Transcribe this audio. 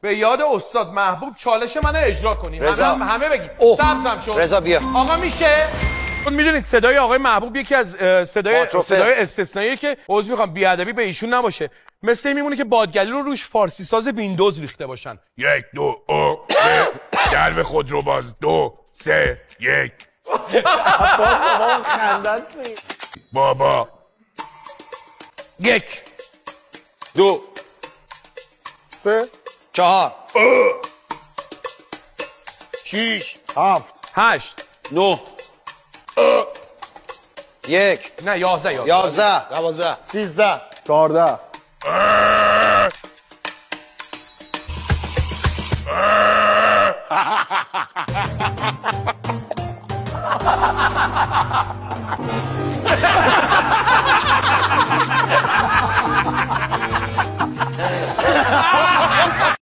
به یاد استاد محبوب چالش منو اجرا کنی. رضا. همه بگی. سبزم شد. رضا بیا. آقا میشه؟ میدونید صدای آقای محبوب یکی از صدای استثنائیه که عذر میخوام بیادبی به ایشون نباشه. مثل این میمونه که بادگلی رو روش فارسی ساز ویندوز ریخته باشن. 1 2 3 درب خود رو باز 2 3 1 بابا خنده است. بابا 1 2 3 4 6 7 8 9 1 نه 11 11 13 14 ها